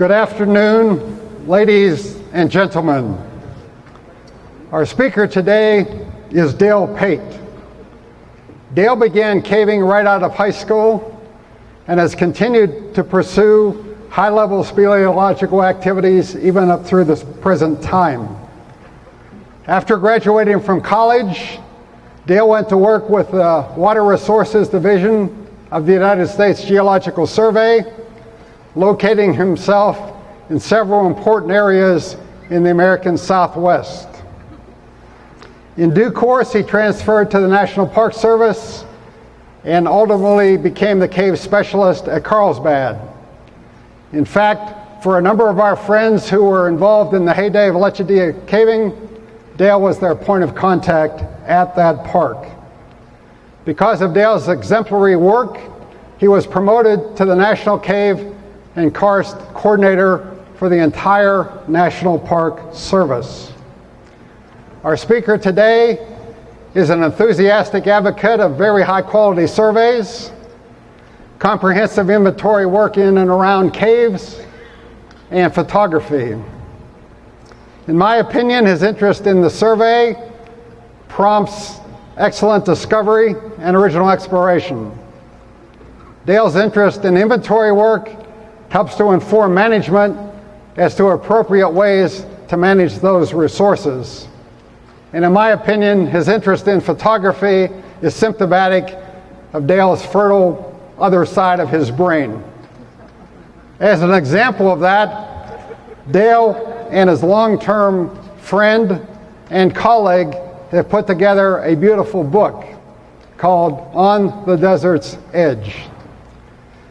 Good afternoon, ladies and gentlemen. Our speaker today is Dale Pate. Dale began caving right out of high school and has continued to pursue high-level speleological activities even up through this present time. After graduating from college, Dale went to work with the Water Resources Division of the United States Geological Survey, locating himself in several important areas in the American Southwest. In due course, he transferred to the National Park Service and ultimately became the cave specialist at Carlsbad. In fact, for a number of our friends who were involved in the heyday of Lechuguilla caving, Dale was their point of contact at that park. Because of Dale's exemplary work, he was promoted to the National Cave and Karst coordinator for the entire National Park Service. Our speaker today is an enthusiastic advocate of very high quality surveys, comprehensive inventory work in and around caves, and photography. In my opinion, his interest in the survey prompts excellent discovery and original exploration. Dale's interest in inventory work helps to inform management as to appropriate ways to manage those resources. And in my opinion, his interest in photography is symptomatic of Dale's fertile other side of his brain. As an example of that, Dale and his long-term friend and colleague have put together a beautiful book called On the Desert's Edge.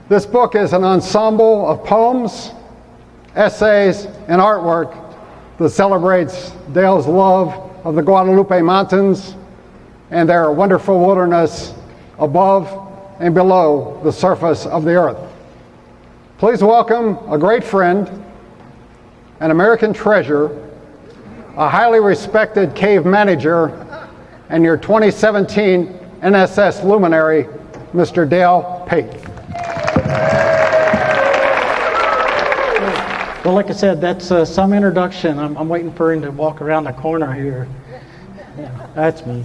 This book is an ensemble of poems, essays, and artwork that celebrates Dale's love of the Guadalupe Mountains and their wonderful wilderness above and below the surface of the earth. Please welcome a great friend, an American treasure, a highly respected cave manager, and your 2017 NSS Luminary, Mr. Dale Pate. Well, like I said, that's some introduction. I'm waiting for him to walk around the corner here. Yeah, that's me.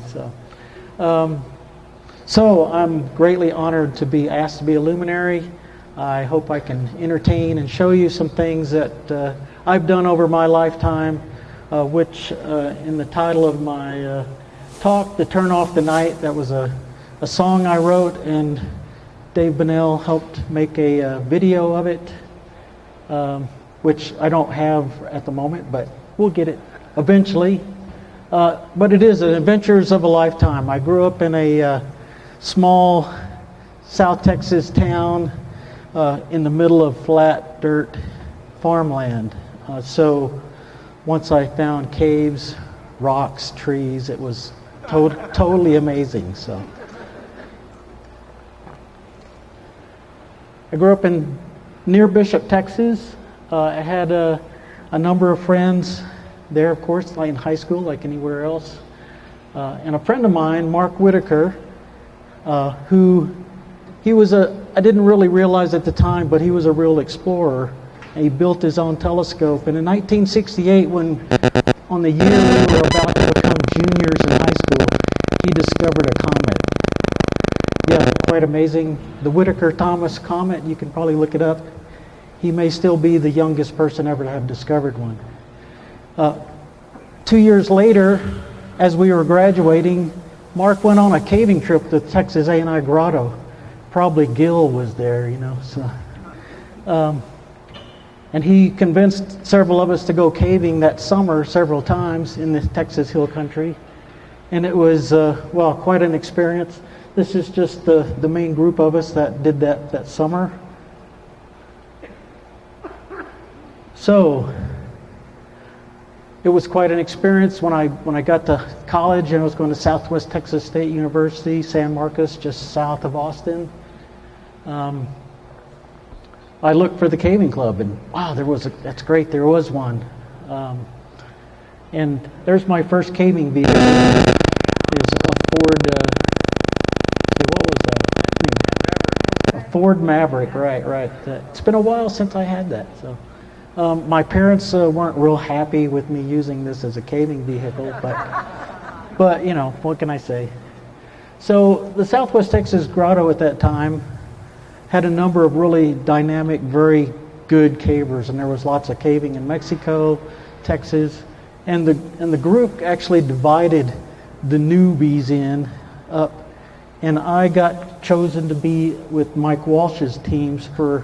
So I'm greatly honored to be asked to be a luminary. I hope I can entertain and show you some things that I've done over my lifetime, which in the title of my talk, To Turn Off the Night, that was a song I wrote, and Dave Bonnell helped make a video of it, which I don't have at the moment, but we'll get it eventually. But it is an adventures of a lifetime. I grew up in a small South Texas town in the middle of flat dirt farmland. So once I found caves, rocks, trees, it was totally amazing. So I grew up near Bishop, Texas. I had a number of friends there, of course, like in high school, like anywhere else. And a friend of mine, Mark Whitaker, who I didn't really realize at the time, but he was a real explorer. And he built his own telescope. And in 1968, on the year we were about to become juniors in high school, he discovered a comet. Yeah, quite amazing. The Whitaker-Thomas comet, you can probably look it up. He may still be the youngest person ever to have discovered one. 2 years later, as we were graduating, Mark went on a caving trip to Texas A&I Grotto. Probably Gil was there, So, and he convinced several of us to go caving that summer several times in the Texas Hill Country. And it was, quite an experience. This is just the main group of us that did that summer. So it was quite an experience when I got to college, and I was going to Southwest Texas State University, San Marcos, just south of Austin. I looked for the caving club, and wow, that's great, there was one. And there's my first caving vehicle. Is a Ford, what was that? A Ford Maverick, right. It's been a while since I had that, so. My parents weren't real happy with me using this as a caving vehicle, but you know, what can I say? So the Southwest Texas Grotto at that time had a number of really dynamic, very good cavers, and there was lots of caving in Mexico, Texas, and the group actually divided the newbies up, and I got chosen to be with Mike Walsh's teams for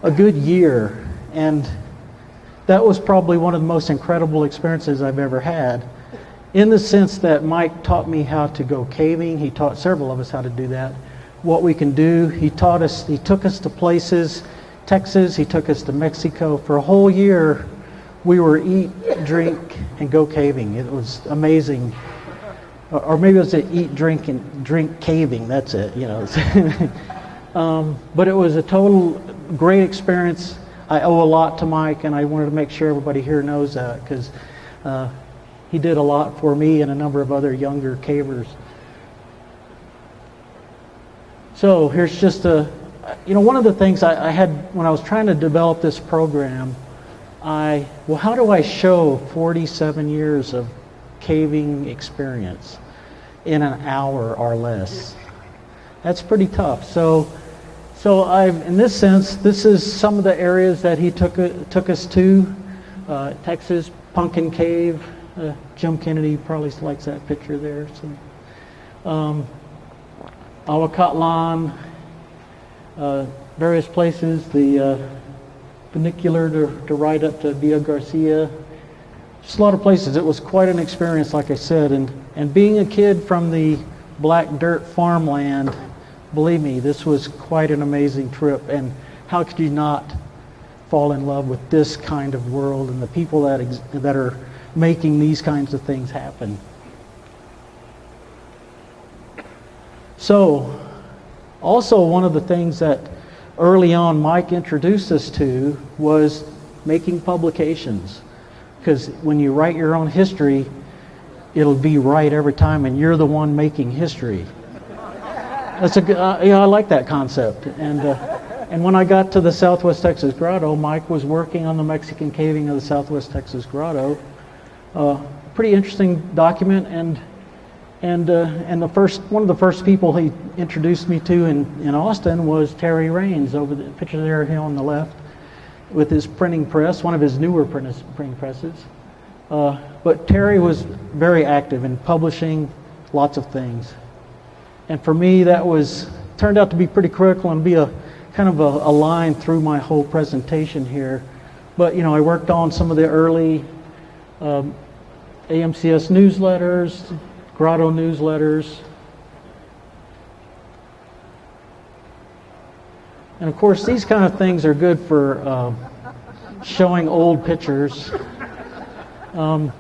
a good year, and that was probably one of the most incredible experiences I've ever had, in the sense that Mike taught me how to go caving. He taught several of us how to do that, what we can do. He took us to places, Texas, he took us to Mexico. For a whole year, we were eat, drink, and go caving. It was amazing. Or maybe it was eat, drink, and drink caving. That's it, you know. But it was a total great experience. I owe a lot to Mike, and I wanted to make sure everybody here knows that, because he did a lot for me and a number of other younger cavers. So here's just one of the things I had when I was trying to develop this program, how do I show 47 years of caving experience in an hour or less? That's pretty tough. So in this sense, this is some of the areas that he took us to. Texas, Pumpkin Cave. Jim Kennedy probably likes that picture there. So, Awacatlan, various places, the funicular to ride up to Villa Garcia. Just a lot of places. It was quite an experience, like I said, and being a kid from the black dirt farmland, believe me, this was quite an amazing trip, and how could you not fall in love with this kind of world and the people that are making these kinds of things happen. So, also one of the things that early on Mike introduced us to was making publications, because when you write your own history, it'll be right every time, and you're the one making history. That's I like that concept. And when I got to the Southwest Texas Grotto, Mike was working on the Mexican caving of the Southwest Texas Grotto. Pretty interesting document, and one of the first people he introduced me to in Austin was Terry Raines, over the picture there here on the left, with his printing press, one of his newer printing presses. But Terry was very active in publishing lots of things. And for me, that turned out to be pretty critical and be a kind of a line through my whole presentation here. But, I worked on some of the early AMCS newsletters, Grotto newsletters. And of course, these kind of things are good for showing old pictures. And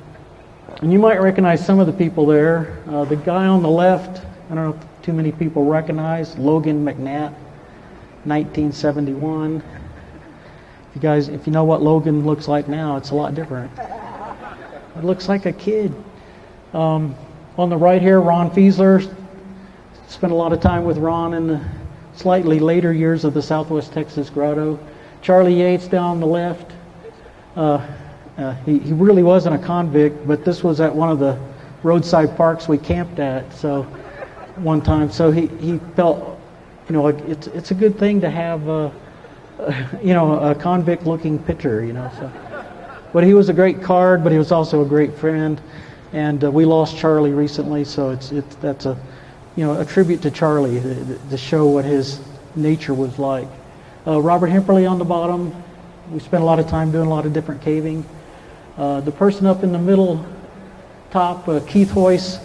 you might recognize some of the people there. The guy on the left, I don't know if too many people recognize, Logan McNatt, 1971. If you know what Logan looks like now, it's a lot different. It looks like a kid. On the right here, Ron Fiesler. Spent a lot of time with Ron in the slightly later years of the Southwest Texas Grotto. Charlie Yates down on the left. He really wasn't a convict, but this was at one of the roadside parks we camped at. So one time, so he felt, it's a good thing to have a convict-looking picture, So, but he was a great card, but he was also a great friend, and we lost Charlie recently, so that's a tribute to Charlie to show what his nature was like. Robert Hemperly on the bottom. We spent a lot of time doing a lot of different caving. The person up in the middle top, Keith Hoyce,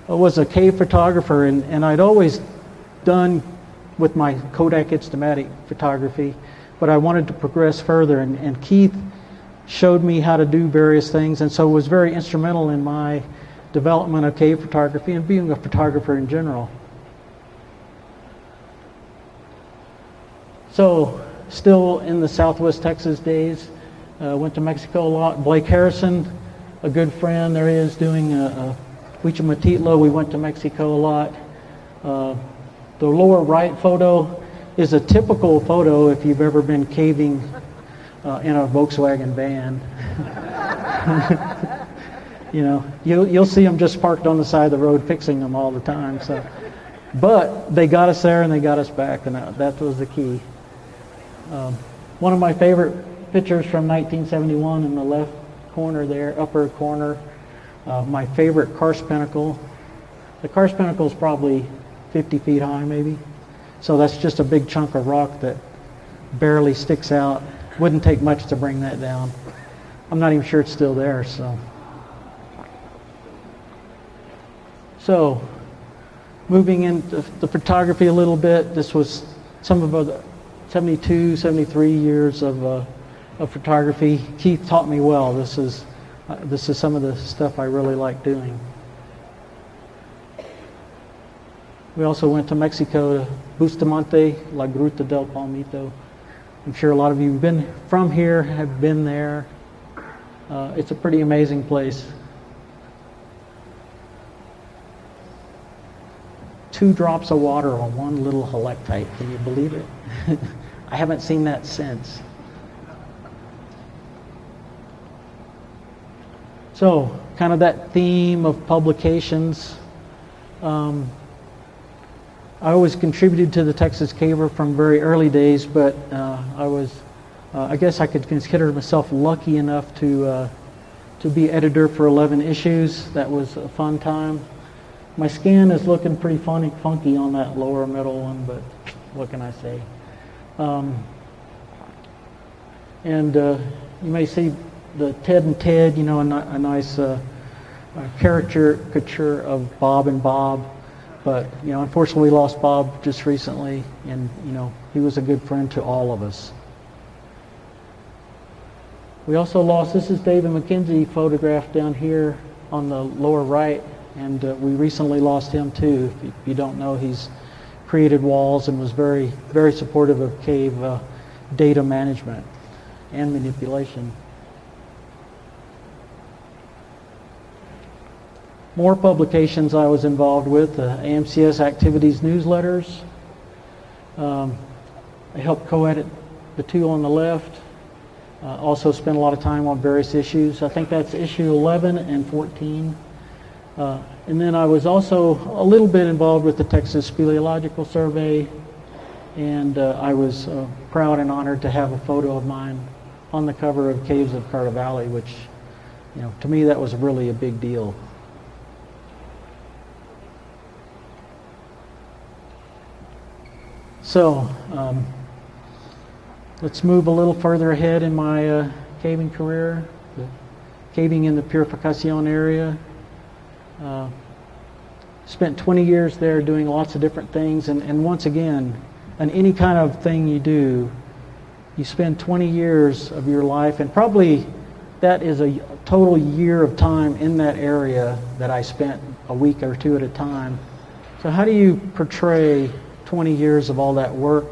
was a cave photographer, and I'd always done with my Kodak Instamatic photography, but I wanted to progress further, and Keith showed me how to do various things, and so was very instrumental in my development of cave photography and being a photographer in general. So, still in the Southwest Texas days, went to Mexico a lot. Blake Harrison, a good friend, there he is doing Huichamatitla. We went to Mexico a lot. The lower right photo is a typical photo if you've ever been caving in a Volkswagen van. You know, you'll see them just parked on the side of the road fixing them all the time. So, but they got us there and they got us back, and that was the key. One of my favorite pictures from 1971 in the left corner there, upper corner, my favorite karst pinnacle. The karst pinnacle is probably 50 feet high maybe. So that's just a big chunk of rock that barely sticks out. Wouldn't take much to bring that down. I'm not even sure it's still there. So moving into the photography a little bit, this was some of the 72, 73 years of photography. Keith taught me well. This is some of the stuff I really like doing. We also went to Mexico to Bustamante, La Gruta del Palmito. I'm sure a lot of you who've been from here have been there. It's a pretty amazing place. 2 drops of water on one little helictite. Can you believe it? I haven't seen that since. So, kind of that theme of publications. I always contributed to the Texas Caver from very early days, but I guess I could consider myself lucky enough to be editor for 11 issues. That was a fun time. My skin is looking pretty funky on that lower middle one, but what can I say? You may see the Ted and Ted, you know, a nice caricature of Bob and Bob. But, you know, unfortunately we lost Bob just recently, and, you know, he was a good friend to all of us. We also lost, this is David McKenzie photographed down here on the lower right, and we recently lost him too. If you don't know, he's created walls and was very, very supportive of cave data management and manipulation. More publications I was involved with, AMCS activities newsletters. I helped co-edit the 2 on the left. Also spent a lot of time on various issues. I think that's issue 11 and 14. And then I was also a little bit involved with the Texas Speleological Survey, and I was proud and honored to have a photo of mine on the cover of Caves of Carter Valley, which, you know, to me that was really a big deal. So, let's move a little further ahead in my caving career. Caving in the Purificación area. Spent 20 years there doing lots of different things, and once again, on any kind of thing you do, you spend 20 years of your life, and probably that is a total year of time in that area that I spent a week or 2 at a time. So how do you portray 20 years of all that work,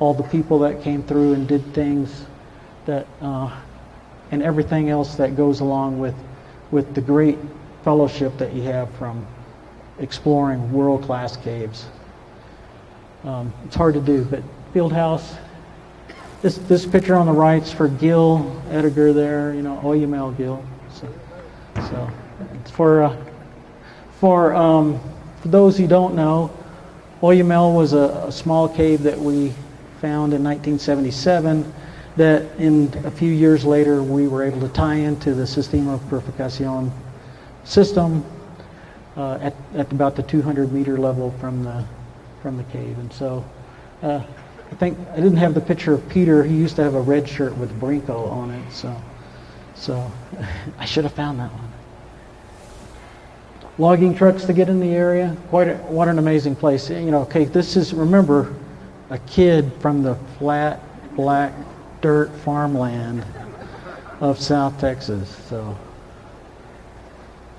all the people that came through and did things that, and everything else that goes along with the great fellowship that you have from exploring world-class caves? It's hard to do, but Fieldhouse, this picture on the right's for Gil Edgar there, you know, Oyamel Gil. So it's for those who don't know, Oyamel was a small cave that we found in 1977 that in a few years later we were able to tie into the Sistema Purificación system at about the 200 meter level from the cave. And so I think I didn't have the picture of Peter. He used to have a red shirt with Brinko on it, so I should have found that one. Logging trucks to get in the area. What an amazing place. You know, okay, this is, remember, a kid from the flat, black, dirt farmland of South Texas. So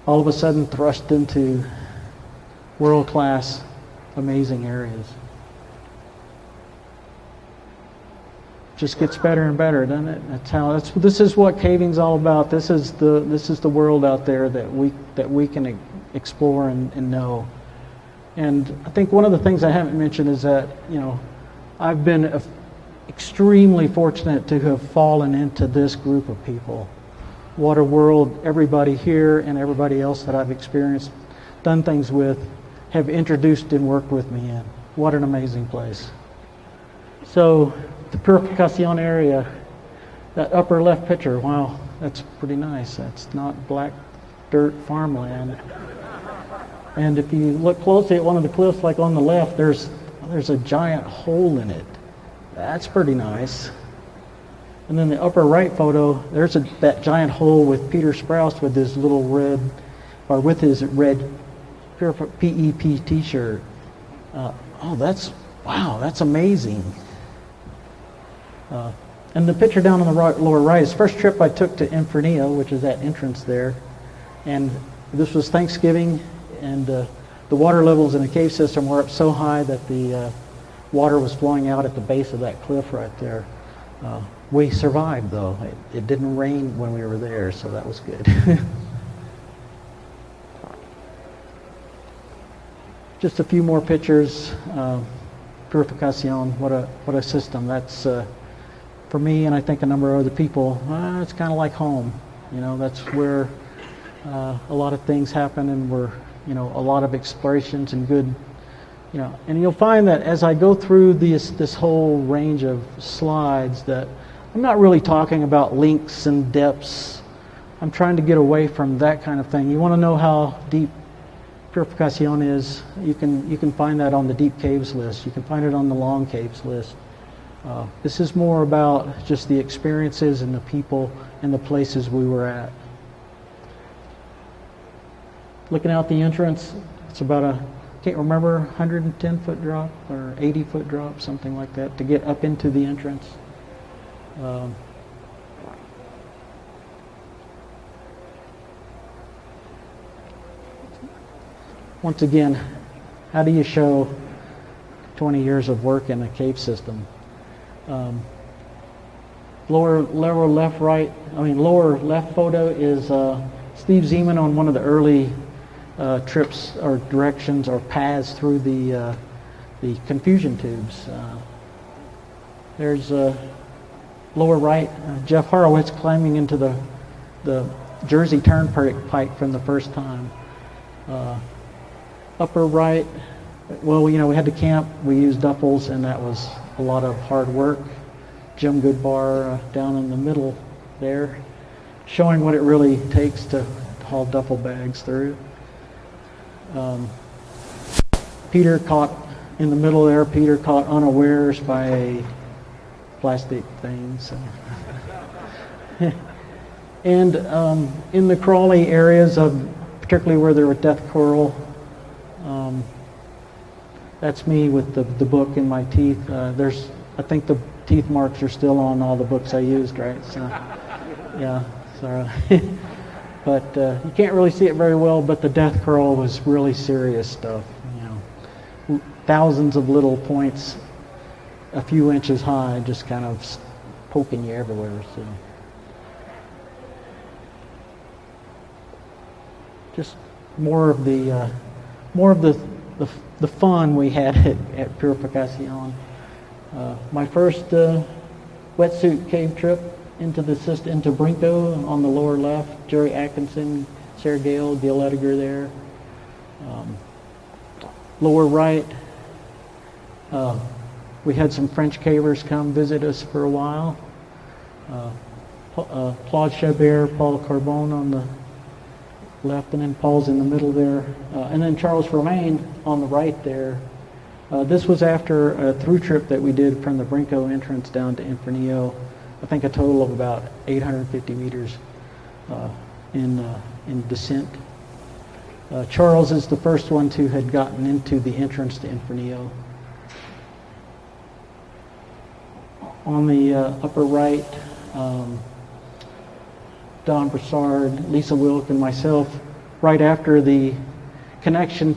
all of a sudden thrust into world-class, amazing areas. Just gets better and better, doesn't it? This is what caving's all about. This is the world out there that we can explore and know. And I think one of the things I haven't mentioned is that, you know, I've been extremely fortunate to have fallen into this group of people. What a world everybody here and everybody else that I've experienced, done things with, have introduced and worked with me in. What an amazing place. So the Purificación area, that upper left picture, wow, that's pretty nice. That's not black dirt farmland. And if you look closely at one of the cliffs, like on the left, there's a giant hole in it. That's pretty nice. And then the upper right photo, there's that giant hole with Peter Sprouse with his little red, or with his red PEP t-shirt. Wow, that's amazing. And the picture down on the lower right is the first trip I took to Inferno, which is that entrance there. And this was Thanksgiving, and the water levels in the cave system were up so high that the water was flowing out at the base of that cliff right there. We survived, though. It didn't rain when we were there, so that was good. Just a few more pictures. Purificación, what a system. That's for me, and I think a number of other people. It's kind of like home. That's where a lot of things happen, and we're a lot of explorations and good. And you'll find that as I go through this whole range of slides, that I'm not really talking about links and depths. I'm trying to get away from that kind of thing. You want to know how deep Purificación is, you can find that on the deep caves list. You can find it on the long caves list. This is more about just the experiences and the people and the places we were at. Looking out the entrance, it's about can't remember, 110-foot drop or 80-foot drop, something like that, to get up into the entrance. Once again, how do you show 20 years of work in a cave system? Lower left photo is Steve Zeman on one of the early trips or directions or paths through the confusion tubes. There's lower right, Jeff Horowitz climbing into the Jersey Turnpike from the first time. Upper right, well, we had to camp. We used duffels, and that was a lot of hard work. Jim Goodbar down in the middle there, showing what it really takes to haul duffel bags through. Peter caught in the middle there. Peter caught unawares by a plastic thing. So. And in the crawly areas particularly where there were death coral, that's me with the book in my teeth. I think the teeth marks are still on all the books I used, right? So, yeah, so. But you can't really see it very well, but the death coral was really serious stuff. Thousands of little points, a few inches high, just kind of poking you everywhere. So, just more of the fun we had at Purificación. My first wetsuit cave trip into Brinco on the lower left. Jerry Atkinson, Sarah Gale, Gil Ediger there. Lower right, we had some French cavers come visit us for a while. Claude Chabert, Paul Carbone on the left, and then Paul's in the middle there. And then Charles Romain on the right there. This was after a through trip that we did from the Brinco entrance down to Inferno. I think a total of about 850 meters in descent. Charles is the first one to had gotten into the entrance to Inferno. On the upper right, Don Broussard, Lisa Wilk, and myself, right after the connection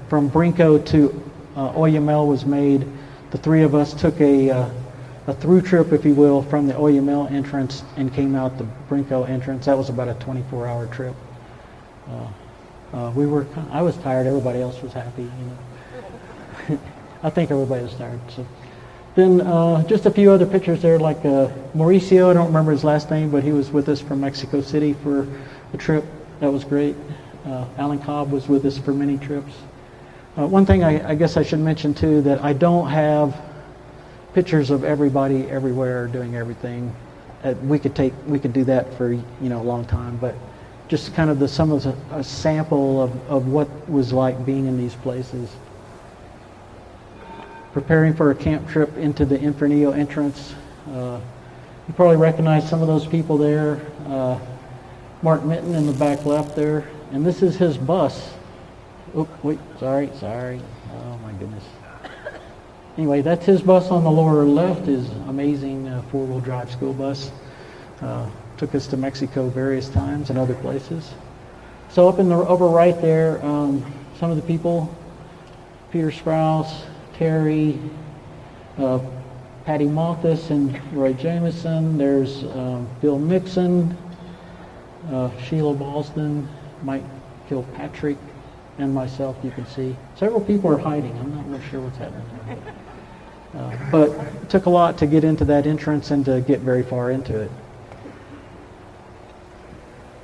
from Brinco to Oyamel was made, the three of us took a through trip, if you will, from the Oyamel entrance and came out the Brinco entrance. That was about a 24-hour trip. I was tired. Everybody else was happy. I think everybody was tired. So, Then just a few other pictures there, like Mauricio, I don't remember his last name, but he was with us from Mexico City for a trip. That was great. Alan Cobb was with us for many trips. One thing I guess I should mention too, that I don't have pictures of everybody everywhere doing everything. We could do that for a long time, but just kind of a sample of what was like being in these places. Preparing for a camp trip into the Inferno entrance. You probably recognize some of those people there. Mark Mitten in the back left there. And this is his bus. Oh, wait, sorry. Oh my goodness. Anyway, that's his bus on the lower left, his amazing four-wheel drive school bus. Took us to Mexico various times and other places. So up in the upper right there, some of the people, Peter Sprouse, Terry, Patty Malthus and Roy Jameson. There's Bill Mixon, Sheila Ballston, Mike Kilpatrick, and myself, you can see. Several people are hiding. I'm not really sure what's happening. But it took a lot to get into that entrance and to get very far into it.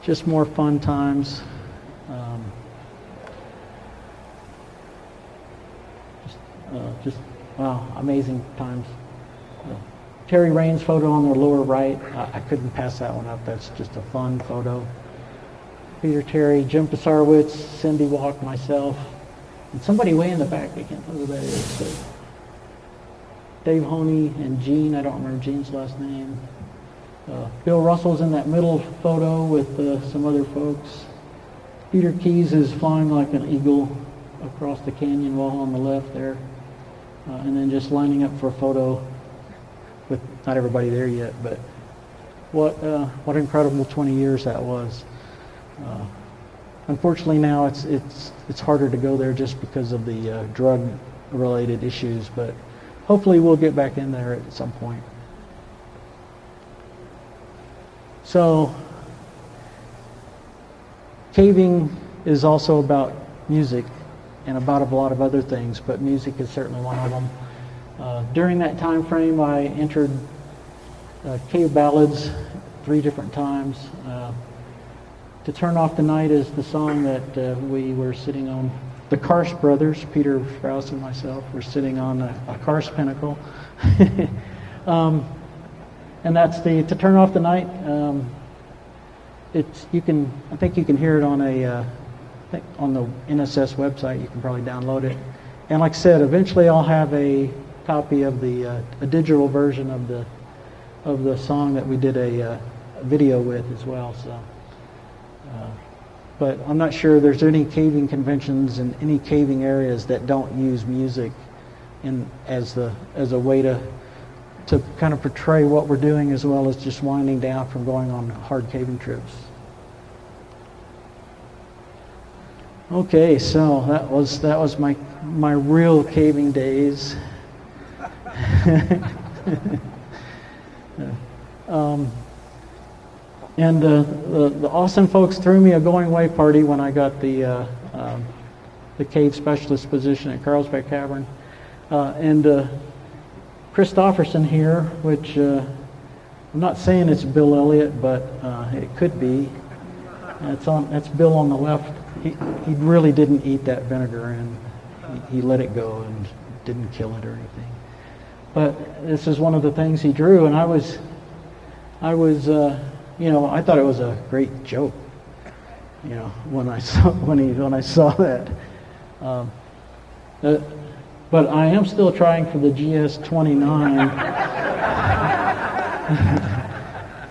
Just more fun times. Wow, amazing times. Terry Raines' photo on the lower right, I couldn't pass that one up. That's just a fun photo. Peter Terry, Jim Pisarwitz, Cindy Walk, myself, and somebody way in the back, I can't tell who that is. But Dave Honey and Gene, I don't remember Gene's last name. Bill Russell's in that middle photo with some other folks. Peter Keys is flying like an eagle across the canyon wall on the left there. And then just lining up for a photo with not everybody there yet, but what incredible 20 years that was. Unfortunately now it's harder to go there just because of the drug-related issues, but hopefully we'll get back in there at some point. So, caving is also about music and about a lot of other things, but music is certainly one of them. During that time frame, I entered cave ballads 3 different times. To Turn Off the Night is the song that we were sitting on. The Karst brothers, Peter Sprouse and myself, were sitting on a Karst pinnacle. And that's the To Turn Off the Night. I think you can hear it on on the NSS website. You can probably download it. And like I said, eventually I'll have a copy of a digital version of the song that we did a video with as well. So, but I'm not sure there's any caving conventions in any caving areas that don't use music as a way to kind of portray what we're doing, as well as just winding down from going on hard caving trips. Okay, so that was my real caving days. And the Austin folks threw me a going away party when I got the cave specialist position at Carlsbad Cavern, and Christofferson here, which I'm not saying it's Bill Elliott, but it could be. That's Bill on the left. He really didn't eat that vinegar, and he let it go and didn't kill it or anything. But this is one of the things he drew, and I was I thought it was a great joke. When I saw that. But I am still trying for the GS-29.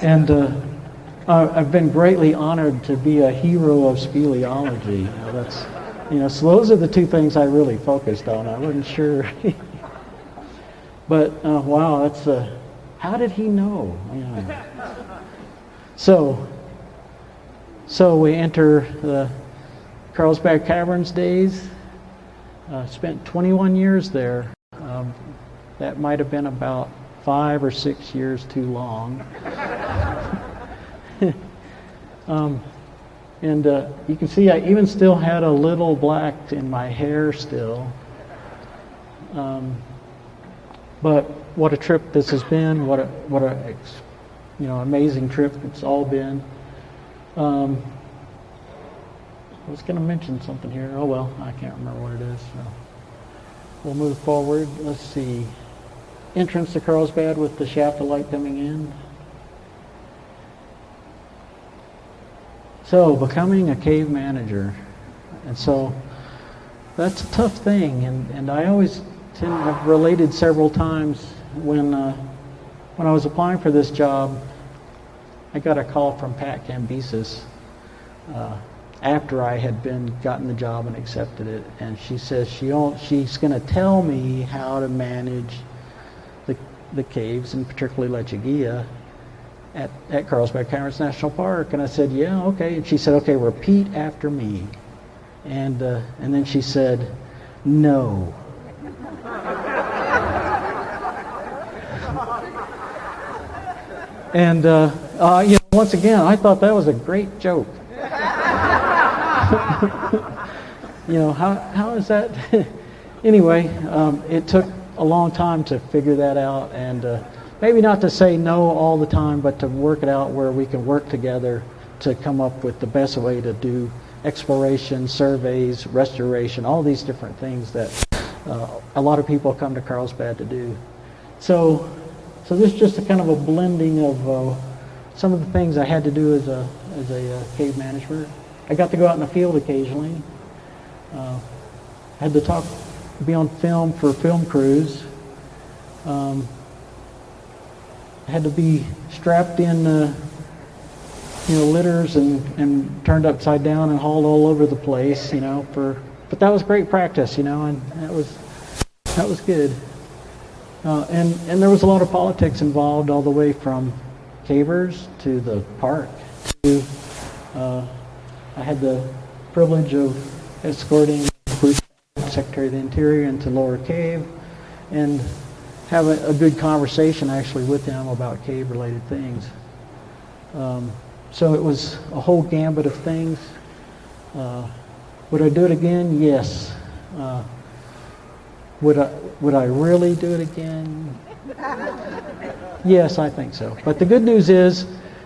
And I've been greatly honored to be a hero of speleology. So those are the 2 things I really focused on. I wasn't sure. But wow, that's how did he know? So we enter the Carlsbad Caverns days. Spent 21 years there. That might have been about 5 or 6 years too long. And you can see I even still had a little black in my hair still. But what a trip this has been! What a amazing trip it's all been. I was going to mention something here. Oh well, I can't remember what it is. So we'll move forward. Let's see. Entrance to Carlsbad with the shaft of light coming in. So becoming a cave manager, and so that's a tough thing, and I always tend to have related several times when I was applying for this job. I got a call from Pat Cambyses after I had gotten the job and accepted it, and she says she's going to tell me how to manage the caves, and particularly Lechuguilla at Carlsbad Caverns National Park. And I said, yeah, okay. And she said, okay, repeat after me. And then she said, no. And once again, I thought that was a great joke. How is that? Anyway, it took a long time to figure that out, and maybe not to say no all the time, but to work it out where we can work together to come up with the best way to do exploration, surveys, restoration, all these different things that a lot of people come to Carlsbad to do. So this is just a kind of a blending of some of the things I had to do as a cave manager. I got to go out in the field occasionally. Had to be on film for film crews. Had to be strapped in litters and turned upside down and hauled all over the place, but that was great practice, and that was good. And there was a lot of politics involved, all the way from cavers to the park. I had the privilege of escorting Secretary of the Interior into Lower Cave and have a good conversation actually with him about cave-related things. So it was a whole gambit of things. Would I do it again? Yes. Would I really do it again? Yes, I think so. But the good news is,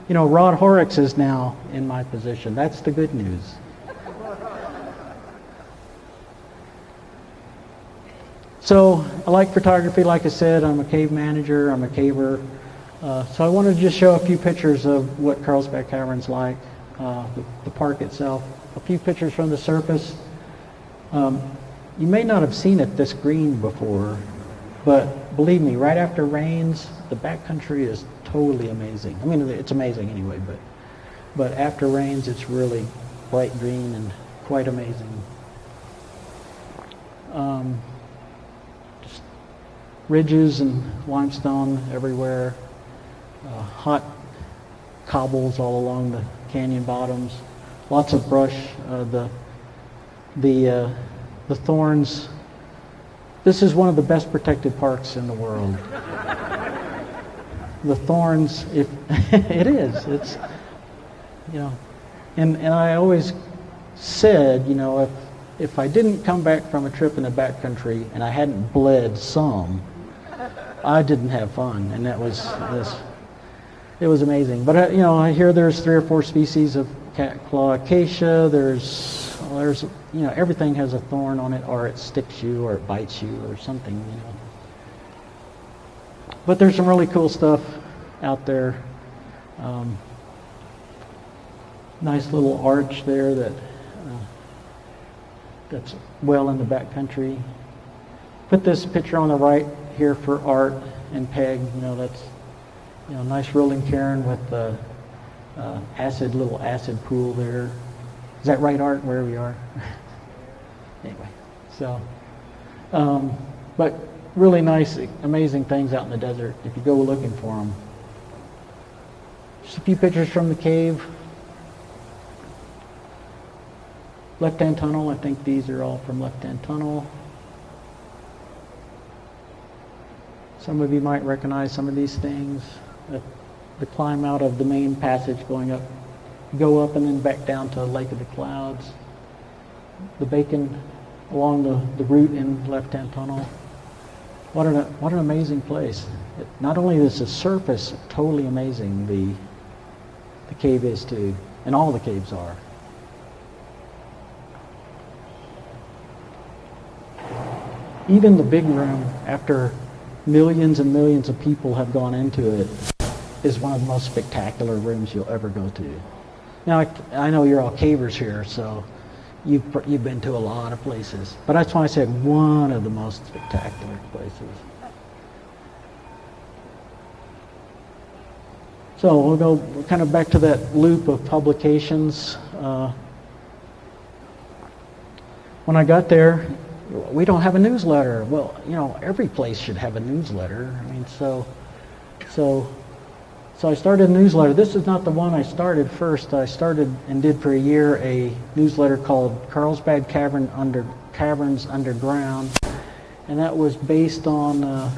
Rod Horrocks is now in my position. That's the good news. So I like photography, like I said. I'm a cave manager, I'm a caver. So I wanted to just show a few pictures of what Carlsbad Caverns like, the park itself. A few pictures from the surface. You may not have seen it this green before, but believe me, right after rains, the backcountry is totally amazing. I mean, it's amazing anyway, but after rains, it's really bright green and quite amazing. Just ridges and limestone everywhere. Hot cobbles all along the canyon bottoms. Lots of brush. The thorns. This is one of the best protected parks in the world. The thorns, it is. It's, and I always said, if I didn't come back from a trip in the backcountry and I hadn't bled some, I didn't have fun, and that was this. It was amazing. But I hear there's 3 or 4 species of cat-claw acacia. There's everything has a thorn on it, or it sticks you, or it bites you, or something. But there's some really cool stuff out there. Nice little arch there that's well in the backcountry. Put this picture on the right here for Art and Peg. That's nice rolling cairn with the little acid pool there. Is that right, Art, where we are? Anyway, so, but really nice, amazing things out in the desert if you go looking for them. Just a few pictures from the cave. Left-hand tunnel, I think these are all from left-hand tunnel. Some of you might recognize some of these things. The climb out of the main passage go up and then back down to Lake of the Clouds. The bacon along the route in left-hand tunnel. What an amazing place. Not only is the surface totally amazing, the cave is too, and all the caves are. Even the big room, after millions and millions of people have gone into it, is one of the most spectacular rooms you'll ever go to. Now, I know you're all cavers here, so you've been to a lot of places. But that's why I said one of the most spectacular places. So we'll go kind of back to that loop of publications. When I got there, we don't have a newsletter. Well, you know, every place should have a newsletter. I mean, so I started a newsletter. This is not the one I started first. I started and did for a year a newsletter called Carlsbad Caverns Underground, and that was based on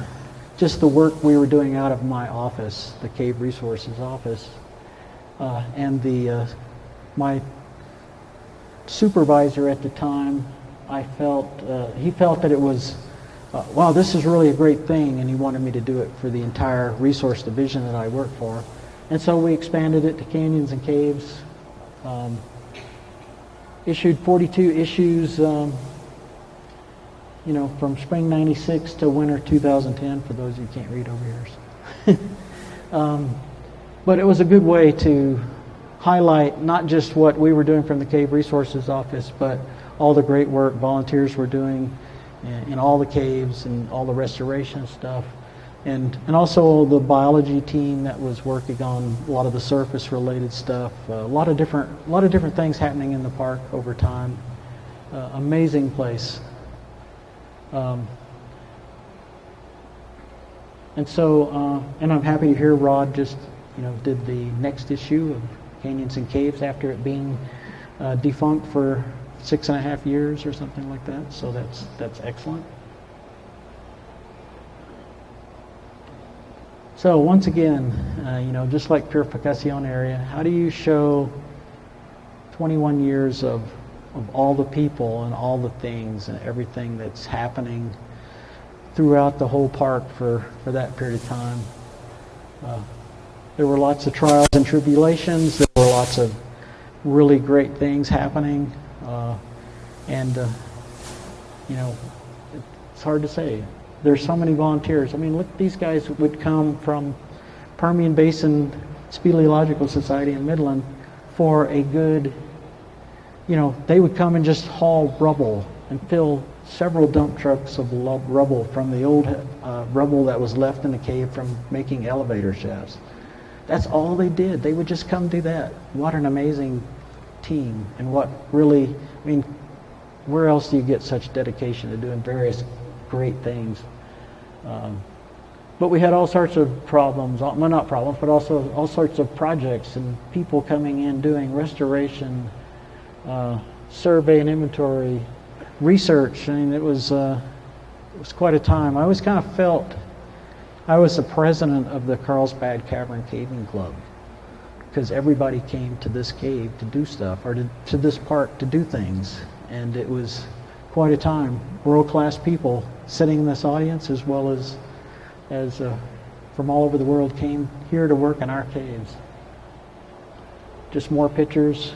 just the work we were doing out of my office, the Cave Resources office, and my supervisor at the time. He felt that it was, wow, this is really a great thing, and he wanted me to do it for the entire resource division that I work for. And so we expanded it to Canyons and Caves, issued 42 issues, you know, from spring '96 to winter 2010, for those who can't read over here. But it was a good way to highlight not just what we were doing from the Cave Resources office, but all the great work volunteers were doing in all the caves and all the restoration stuff, and also the biology team that was working on a lot of the surface related stuff. A lot of different things happening in the park over time. Amazing place. And I'm happy to hear Rod just, you know, did the next issue of Canyons and Caves after it being defunct for 6.5 years or something like that. So that's excellent. So once again, you know, just like Purificación area, how do you show 21 years of all the people and all the things and everything that's happening throughout the whole park for that period of time? There were lots of trials and tribulations. There were lots of really great things happening. You know, it's hard to say. There's so many volunteers. I mean, look, these guys would come from Permian Basin Speleological Society in Midland for a good, you know, they would come and just haul rubble and fill several dump trucks of rubble from the old rubble that was left in the cave from making elevator shafts. That's all they did. They would just come do that. What an amazing team, and what really, I mean, where else do you get such dedication to doing various great things? But we had all sorts of problems, well, not problems, but also all sorts of projects and people coming in doing restoration, survey and inventory, research. I mean, it was quite a time. I always kind of felt I was the president of the Carlsbad Cavern Caving Club, because everybody came to this cave to do stuff, or to this park to do things, and it was quite a time. World-class people sitting in this audience, as well as from all over the world, came here to work in our caves. Just more pictures.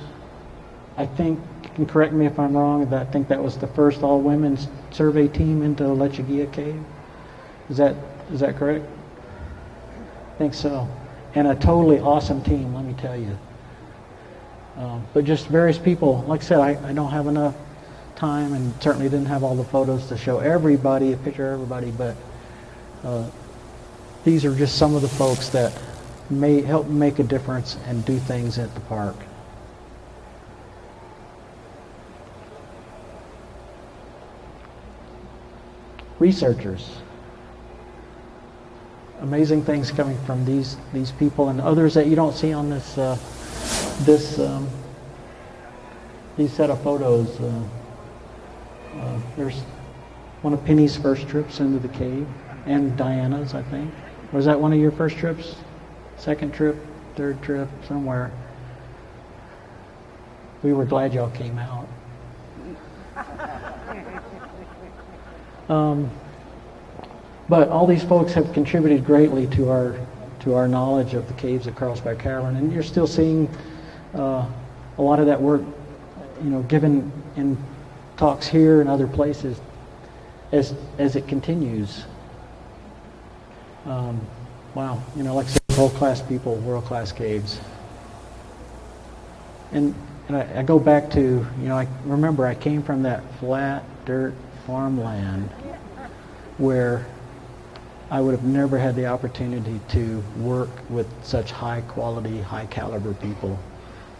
I think, you can correct me if I'm wrong, but I think that was the first all-women's survey team into the Lechuguilla cave. Is that correct? I think so. And a totally awesome team, let me tell you. But just various people. Like I said, I don't have enough time, and certainly didn't have all the photos to show everybody, a picture of everybody, but these are just some of the folks that may help make a difference and do things at the park. Researchers. Amazing things coming from these people and others that you don't see on these set of photos. There's one of Penny's first trips into the cave, and Diana's, I think. Was that one of your first trips? Second trip? Third trip? Somewhere. We were glad y'all came out. But all these folks have contributed greatly to our knowledge of the caves at Carlsbad Cavern, and you're still seeing a lot of that work, given in talks here and other places as it continues. Wow, like I said, world-class people, world-class caves. And I go back to, I remember I came from that flat dirt farmland where I would have never had the opportunity to work with such high quality, high caliber people.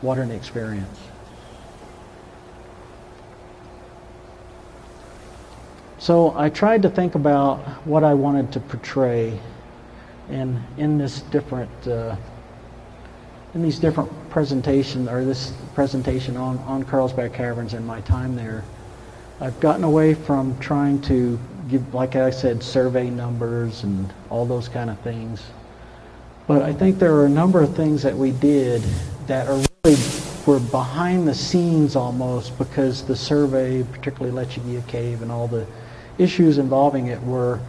What an experience. So I tried to think about what I wanted to portray in these different presentations, or this presentation on Carlsbad Caverns and my time there. I've gotten away from trying to give, like I said, survey numbers and all those kind of things. But I think there are a number of things that we did that are really were behind the scenes almost, because the survey, particularly Lechuguilla Cave and all the issues involving it were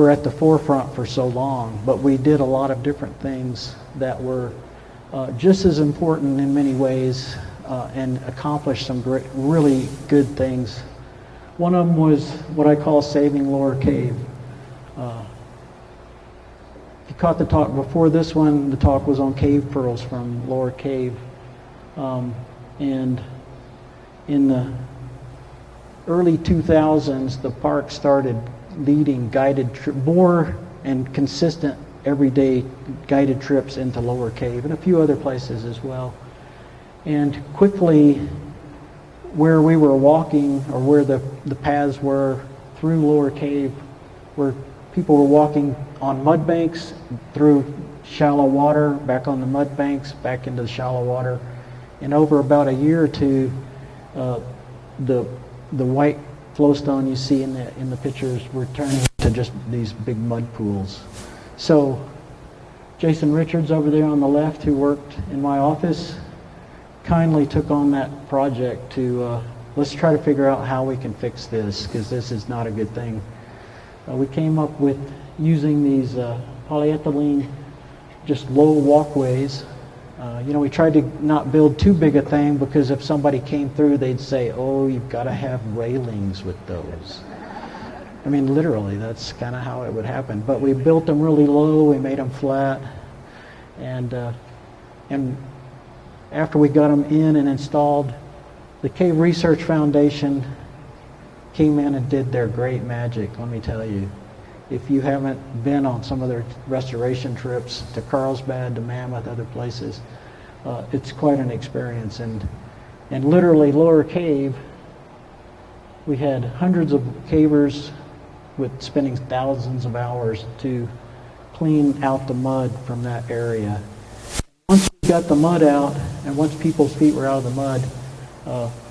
at the forefront for so long. But we did a lot of different things that were just as important in many ways and accomplished some great, really good things. One of them was what I call saving Lower Cave. If you caught the talk before this one, the talk was on cave pearls from Lower Cave. And in the early 2000s, the park started leading more and consistent everyday guided trips into Lower Cave and a few other places as well. And quickly, where we were walking, or where the paths were through Lower Cave, where people were walking on mud banks through shallow water, back on the mud banks, back into the shallow water. And over about a year or two, the white flowstone you see in the pictures were turning to just these big mud pools. So Jason Richards over there on the left, who worked in my office, kindly took on that project to let's try to figure out how we can fix this, because this is not a good thing. We came up with using these polyethylene, just low walkways. We tried to not build too big a thing, because if somebody came through, they'd say, oh, you've got to have railings with those. I mean, literally, that's kind of how it would happen. But we built them really low, we made them flat, and after we got them in and installed, the Cave Research Foundation came in and did their great magic, let me tell you. If you haven't been on some of their restoration trips to Carlsbad, to Mammoth, other places, it's quite an experience. And literally, Lower Cave, we had hundreds of cavers with spending thousands of hours to clean out the mud from that area. Once we got the mud out, and once people's feet were out of the mud,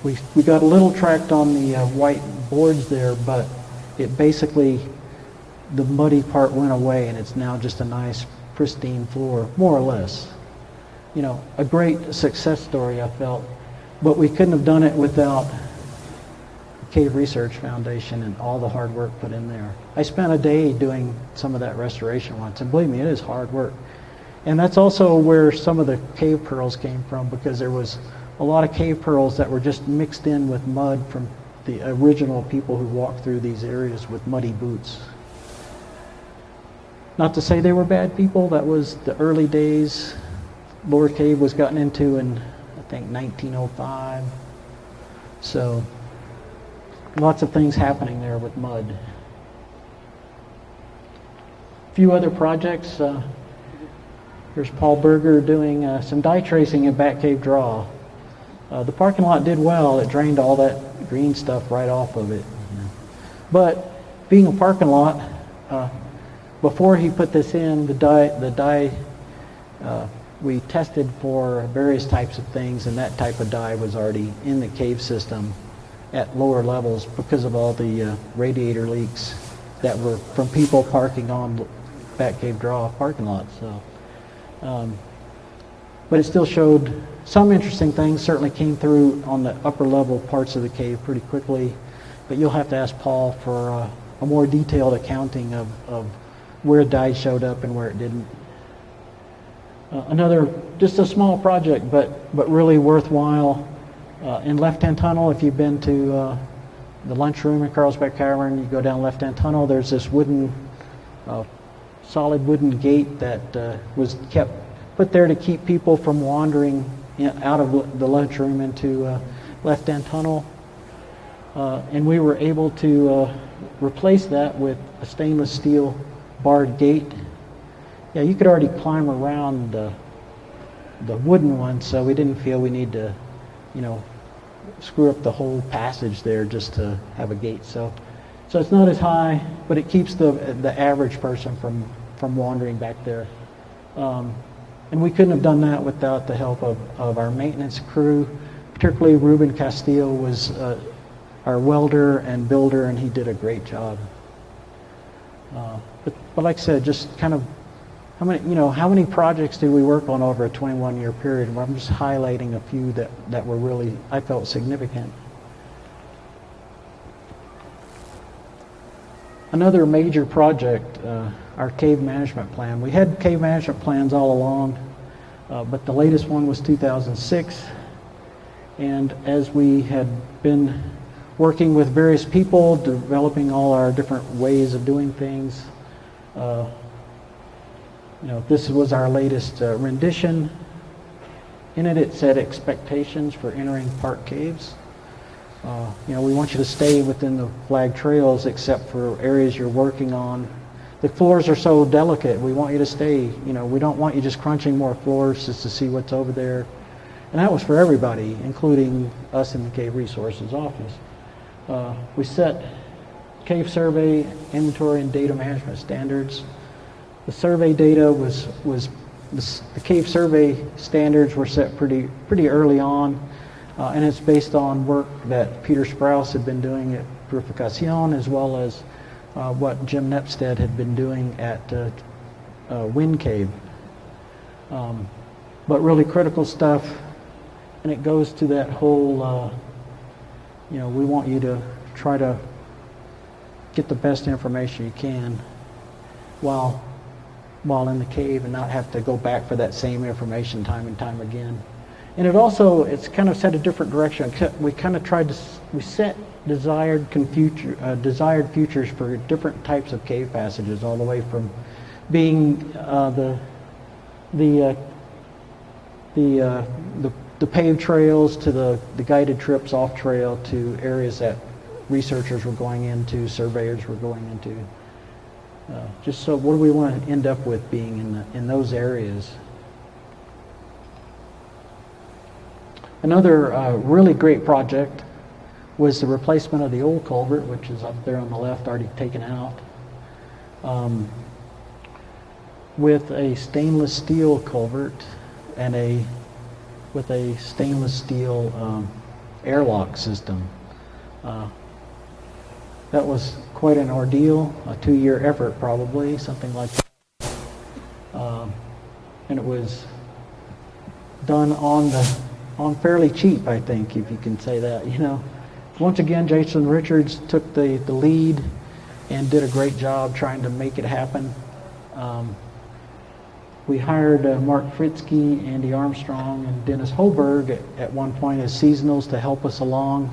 we got a little tracked on the white boards there, but it basically, the muddy part went away, and it's now just a nice pristine floor, more or less. A great success story, I felt, but we couldn't have done it without the Cave Research Foundation and all the hard work put in there. I spent a day doing some of that restoration once, and believe me, it is hard work. And that's also where some of the cave pearls came from, because there was a lot of cave pearls that were just mixed in with mud from the original people who walked through these areas with muddy boots. Not to say they were bad people. That was the early days. Lower Cave was gotten into in, I think, 1905. So lots of things happening there with mud. A few other projects. Here's Paul Berger doing some dye tracing in Back Cave Draw. The parking lot did well. It drained all that green stuff right off of it. But being a parking lot, before he put this in, the dye, we tested for various types of things, and that type of dye was already in the cave system at lower levels because of all the radiator leaks that were from people parking on Back Cave Draw parking lots. So, but it still showed some interesting things. Certainly came through on the upper level parts of the cave pretty quickly. But you'll have to ask Paul for a more detailed accounting of where dye showed up and where it didn't. Another, just a small project, but really worthwhile. In left-hand tunnel, if you've been to the lunchroom in Carlsbad Cavern, you go down left-hand tunnel, there's this wooden, solid wooden gate that was kept put there to keep people from wandering out of the lunchroom into left-hand tunnel. And we were able to replace that with a stainless steel barred gate. Yeah, you could already climb around the wooden one, so we didn't feel we need to, screw up the whole passage there just to have a gate. So it's not as high, but it keeps the average person from wandering back there. And we couldn't have done that without the help of our maintenance crew. Particularly Ruben Castillo was our welder and builder, and he did a great job. But like I said, just kind of how many projects did we work on over a 21-year period? Well, I'm just highlighting a few that were really, I felt, significant. Another major project, our cave management plan. We had cave management plans all along, but the latest one was 2006. And as we had been working with various people, developing all our different ways of doing things, this was our latest rendition. In it, it said expectations for entering park caves. We want you to stay within the flagged trails except for areas you're working on. The floors are so delicate, we want you to stay. We don't want you just crunching more floors just to see what's over there. And that was for everybody, including us in the Cave Resources office. We set cave survey, inventory, and data management standards. The survey data the cave survey standards were set pretty early on, and it's based on work that Peter Sprouse had been doing at Purificación, as well as what Jim Nepstead had been doing at Wind Cave. But really critical stuff, and it goes to that whole, we want you to try to get the best information you can while in the cave and not have to go back for that same information time and time again. And it's kind of set a different direction. We kind of we set desired futures for different types of cave passages, all the way from being the paved trails to the guided trips off trail to areas that researchers were going into, surveyors were going into. Just so, what do we want to end up with being in those areas? Another really great project was the replacement of the old culvert, which is up there on the left, already taken out, with a stainless steel culvert and with a stainless steel airlock system. That was quite an ordeal, a 2-year effort probably, something like that. And it was done on fairly cheap, I think, if you can say that. Once again, Jason Richards took the lead and did a great job trying to make it happen. We hired Mark Fritzke, Andy Armstrong, and Dennis Holberg at one point as seasonals to help us along.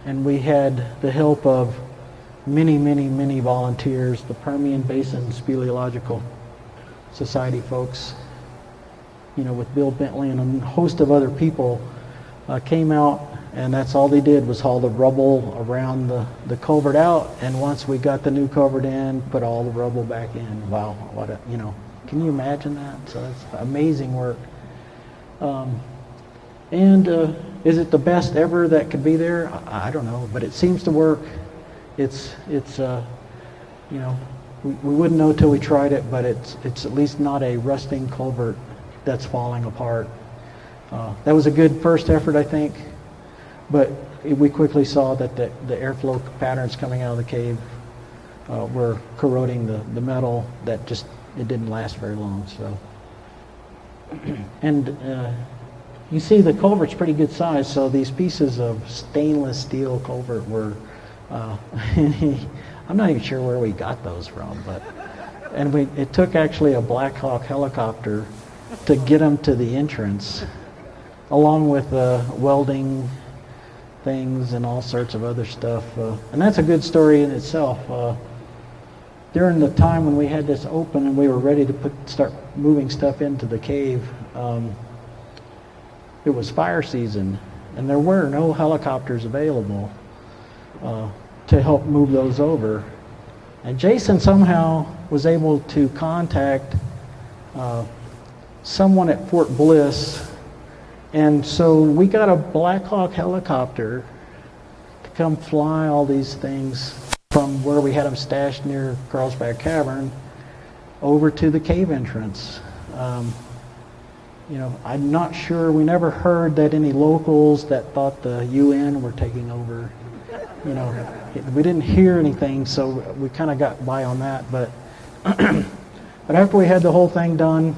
And we had the help of many volunteers, the Permian Basin Speleological Society folks, with Bill Bentley and a host of other people came out, and that's all they did was haul the rubble around the culvert out, and once we got the new culvert in, put all the rubble back in. Wow, can you imagine that? So it's amazing work. Is it the best ever that could be there? I don't know, but it seems to work. It's we wouldn't know till we tried it, but it's at least not a rusting culvert that's falling apart. That was a good first effort, I think, but we quickly saw that the airflow patterns coming out of the cave were corroding the metal. That just, it didn't last very long. So, and you see the culvert's pretty good size, so these pieces of stainless steel culvert were I'm not even sure where we got those from, and it took actually a Black Hawk helicopter to get them to the entrance, along with welding things and all sorts of other stuff. And that's a good story in itself. During the time when we had this open and we were ready to start moving stuff into the cave, it was fire season, and there were no helicopters available to help move those over. And Jason somehow was able to contact someone at Fort Bliss, and so we got a Black Hawk helicopter to come fly all these things from where we had them stashed near Carlsbad Cavern over to the cave entrance. I'm not sure, we never heard that any locals that thought the UN were taking over, we didn't hear anything, so we kind of got by on that. But but after we had the whole thing done,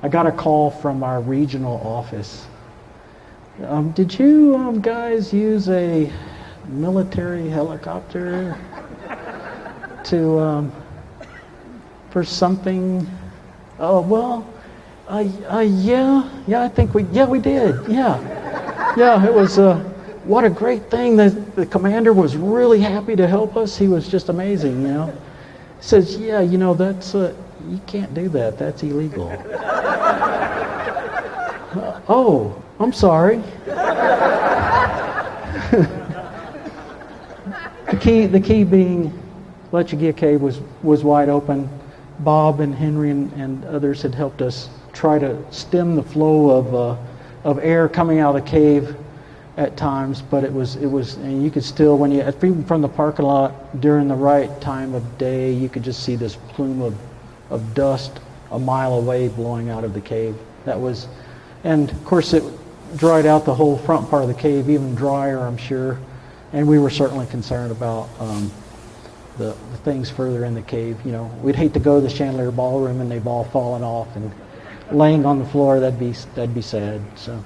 I got a call from our regional office. Did you guys use a military helicopter for something? Oh, well, yeah, I think we did, yeah. It was what a great thing. The commander was really happy to help us. He was just amazing, He says, yeah, that's you can't do that. That's illegal. Oh, I'm sorry. The key being Lechuguilla Cave was wide open. Bob and Henry and others had helped us try to stem the flow of air coming out of the cave at times, but it was and you could still, even from the parking lot during the right time of day, you could just see this plume of dust a mile away blowing out of the cave. And of course it dried out the whole front part of the cave, even drier, I'm sure. And we were certainly concerned about the things further in the cave. We'd hate to go to the chandelier ballroom and they've all fallen off and laying on the floor. That'd be sad. So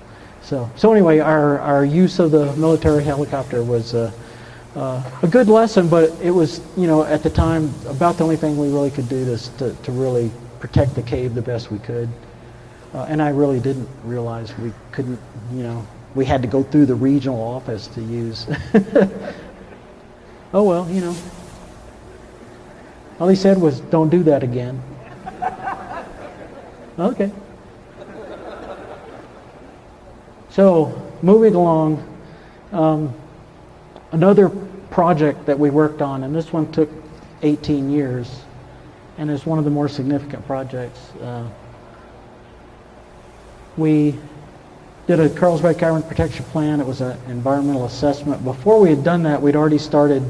anyway, our use of the military helicopter was a good lesson, but it was, at the time, about the only thing we really could do to really protect the cave the best we could. And I really didn't realize we couldn't, we had to go through the regional office to use. Oh well, all he said was, don't do that again. Okay. So, moving along, another project that we worked on, and this one took 18 years, and is one of the more significant projects. We did a Carlsbad Cavern Protection Plan. It was an environmental assessment. Before we had done that, we'd already started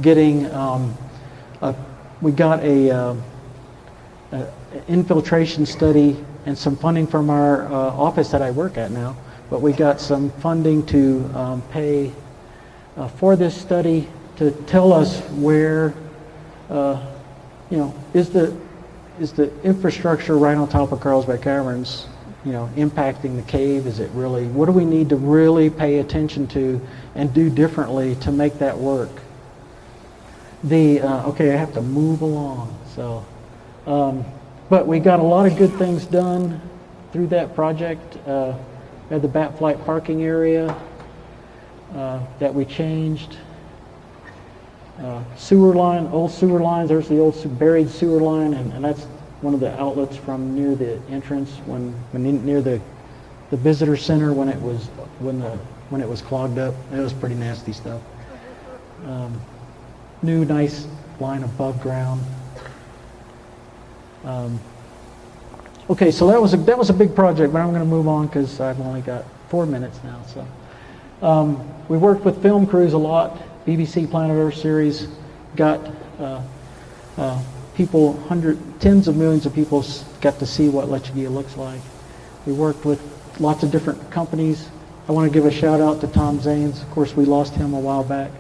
getting, we got a infiltration study and some funding from our office that I work at now. But we got some funding to pay for this study to tell us where, is the infrastructure right on top of Carlsbad Caverns, impacting the cave? Is it really, what do we need to really pay attention to and do differently to make that work? Okay, I have to move along. So, but we got a lot of good things done through that project. We had the bat flight parking area that we changed. Sewer line, old sewer lines. There's the old buried sewer line, and that's one of the outlets from near the entrance when near the visitor center when it was clogged up. It was pretty nasty stuff. New nice line above ground. Okay, so that was a big project, but I'm going to move on because I've only got 4 minutes now. So we worked with film crews a lot. BBC Planet Earth series got people, tens of millions of people got to see what Lechuguilla looks like. We worked with lots of different companies. I want to give a shout out to Tom Zanes. Of course, we lost him a while back,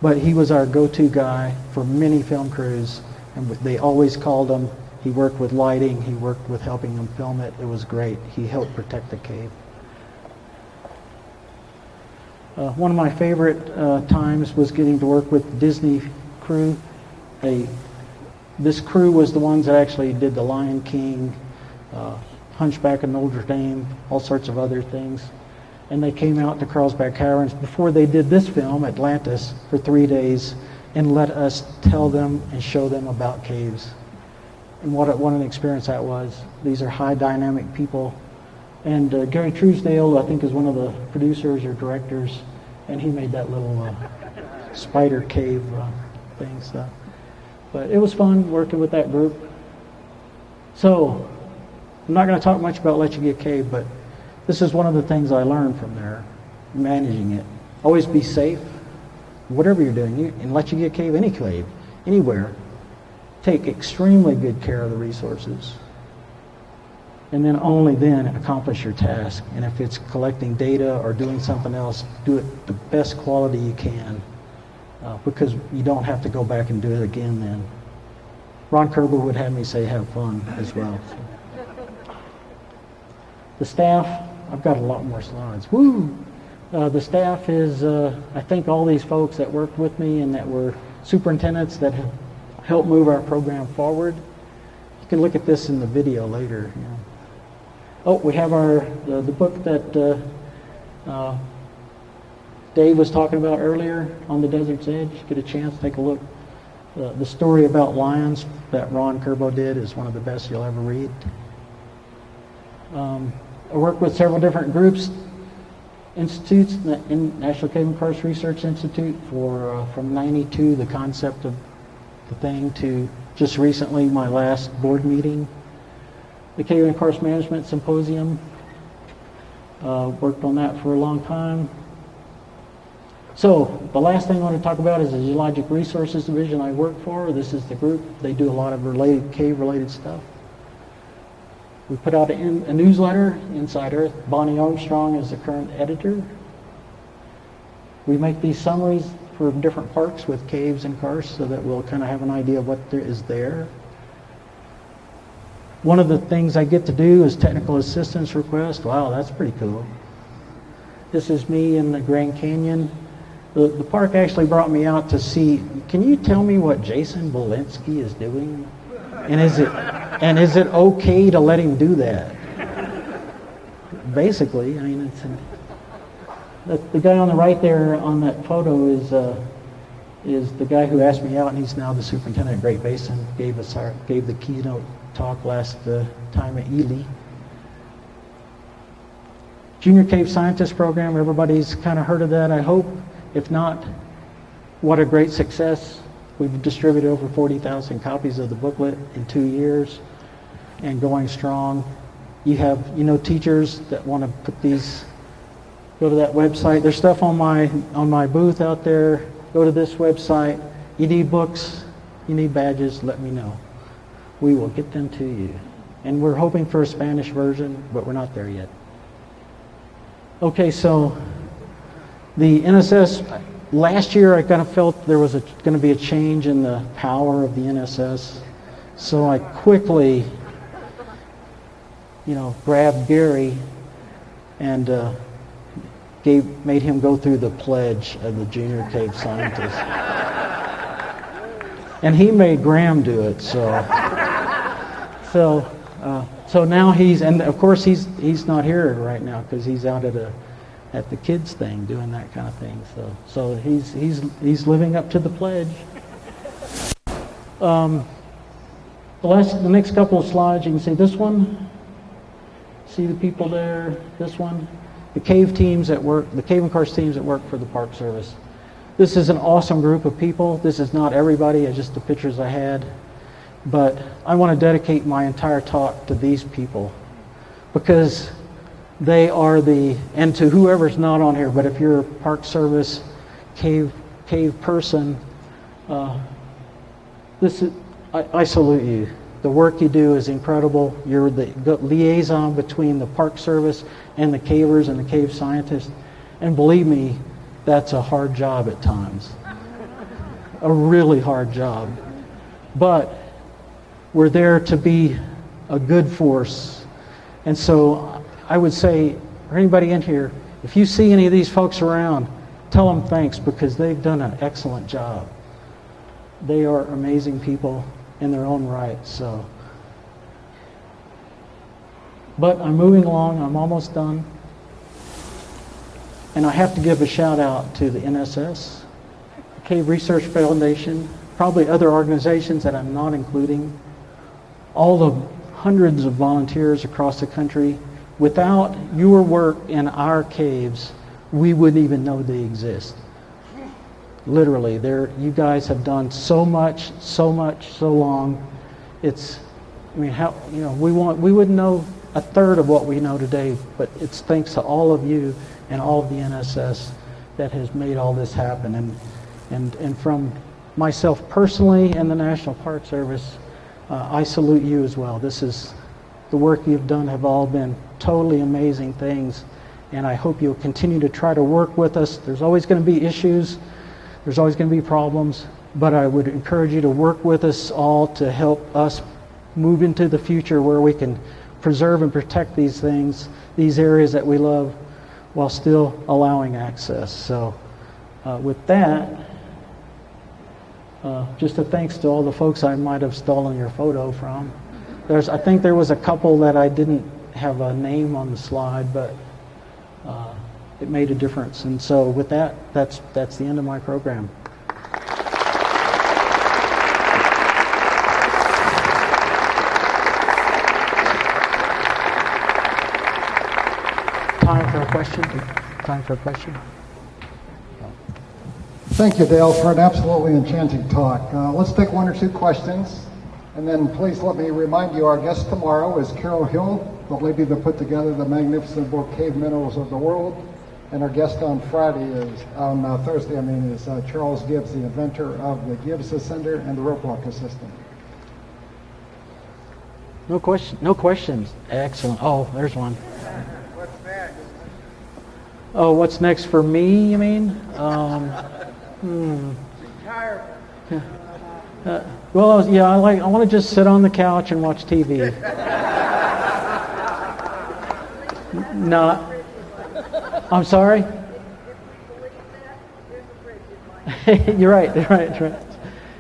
but he was our go-to guy for many film crews, and they always called him. He worked with lighting. He worked with helping them film it. It was great. He helped protect the cave. One of my favorite times was getting to work with the Disney crew. This crew was the ones that actually did The Lion King, Hunchback of Notre Dame, all sorts of other things. And they came out to Carlsbad Caverns before they did this film, Atlantis, for 3 days and let us tell them and show them about caves. And what an experience that was. These are high dynamic people. And Gary Truesdale, I think, is one of the producers or directors, and he made that little spider cave thing. So. But it was fun working with that group. So, I'm not going to talk much about Lechuguilla Cave, but this is one of the things I learned from there, managing it. Always be safe, whatever you're doing. In Lechuguilla Cave, any cave, anywhere, take extremely good care of the resources. And then only then accomplish your task. And if it's collecting data or doing something else, do it the best quality you can, because you don't have to go back and do it again then. Ron Kerber would have me say have fun as well. So. The staff, I've got a lot more slides. Woo! The staff is, I think all these folks that worked with me and that were superintendents that have helped move our program forward. You can look at this in the video later. You know. Oh, we have the book that Dave was talking about earlier, On the Desert's Edge. Get a chance, take a look. The story about lions that Ron Kerbo did is one of the best you'll ever read. I work with several different groups, institutes, in National Cave and Karst Research Institute from 92, the concept of the thing, to just recently my last board meeting. The Cave and Karst Management Symposium, worked on that for a long time. So the last thing I want to talk about is the Geologic Resources Division I work for. This is the group. They do a lot of cave-related stuff. We put out a newsletter, Inside Earth. Bonnie Armstrong is the current editor. We make these summaries for different parks with caves and karsts so that we'll kind of have an idea of what there is there. One of the things I get to do is technical assistance request. Wow, that's pretty cool. This is me in the Grand Canyon. The park actually brought me out to see, can you tell me what Jason Belinsky is doing? And is it okay to let him do that? Basically, I mean, the guy on the right there on that photo is the guy who asked me out, and he's now the superintendent of Great Basin. Gave the keynote talk last time at Ely. Junior Cave Scientist Program, everybody's kind of heard of that, I hope. If not, what a great success. We've distributed over 40,000 copies of the booklet in 2 years and going strong. You have, teachers that want to put these, go to that website. There's stuff on my booth out there. Go to this website. You need books, you need badges, let me know. We will get them to you. And we're hoping for a Spanish version, but we're not there yet. Okay, so the NSS, last year I kind of felt there was going to be a change in the power of the NSS. So I quickly, grabbed Gary and made him go through the pledge of the Junior Cave Scientist. And he made Graham do it, so now and of course he's not here right now because he's out at the kids thing doing that kind of thing. So he's living up to the pledge. The next couple of slides, you can see this one. See the people there. This one, the cave teams that work, the cave and karst teams that work for the Park Service. This is an awesome group of people. This is not everybody, it's just the pictures I had. But I want to dedicate my entire talk to these people because they are and to whoever's not on here, but if you're a Park Service cave person, I salute you. The work you do is incredible. You're the liaison between the Park Service and the cavers and the cave scientists. And believe me, that's a hard job at times. A really hard job. But we're there to be a good force. And so I would say, for anybody in here, if you see any of these folks around, tell them thanks because they've done an excellent job. They are amazing people in their own right. So, but I'm moving along. I'm almost done. And I have to give a shout out to the NSS, Cave Research Foundation, probably other organizations that I'm not including, all the hundreds of volunteers across the country. Without your work in our caves, we wouldn't even know they exist. Literally, you guys have done so much, so long. It's, I mean, how, you know, we wouldn't know a third of what we know today, but it's thanks to all of you and all of the NSS that has made all this happen. And from myself personally and the National Park Service, I salute you as well. This is, the work you've done have all been totally amazing things, and I hope you'll continue to try to work with us. There's always going to be issues, there's always going to be problems, but I would encourage you to work with us all to help us move into the future where we can preserve and protect these things, these areas that we love, while still allowing access. So with that, just a thanks to all the folks I might have stolen your photo from. I think there was a couple that I didn't have a name on the slide, but it made a difference. And so with that, that's the end of my program. Time for a question? Time for a question? Thank you, Dale, for an absolutely enchanting talk. Let's take one or two questions. And then please let me remind you, our guest tomorrow is Carol Hill, the lady that put together the magnificent book, Cave Minerals of the World. And our guest on Thursday, is Charles Gibbs, the inventor of the Gibbs Ascender and the rope walk system. No questions. Excellent. Oh, there's one. What's next? Oh, what's next for me, you mean? Retirement. Well, yeah, I want to just sit on the couch and watch TV. No, I'm sorry. You're right.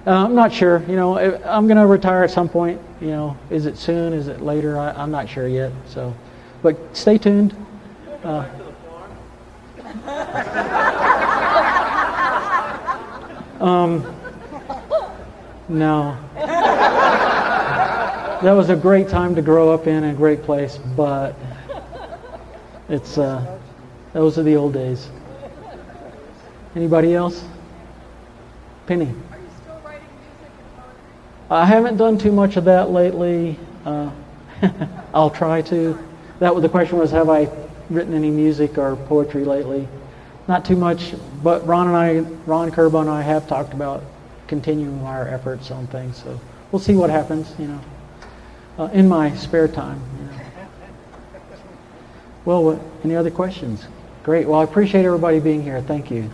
I'm not sure. You know, I'm going to retire at some point. You know, is it soon? Is it later? I'm not sure yet. So, but stay tuned. No. That was a great time to grow up in, a great place, but it's those are the old days. Anybody else? Penny. Are you still writing music and poetry? I haven't done too much of that lately. I'll try to. The question was, have I written any music or poetry lately? Not too much, but Ron Kerbo and I have talked about continuing our efforts on things. So we'll see what happens, you know, in my spare time. You know. Well, any other questions? Great. Well, I appreciate everybody being here. Thank you.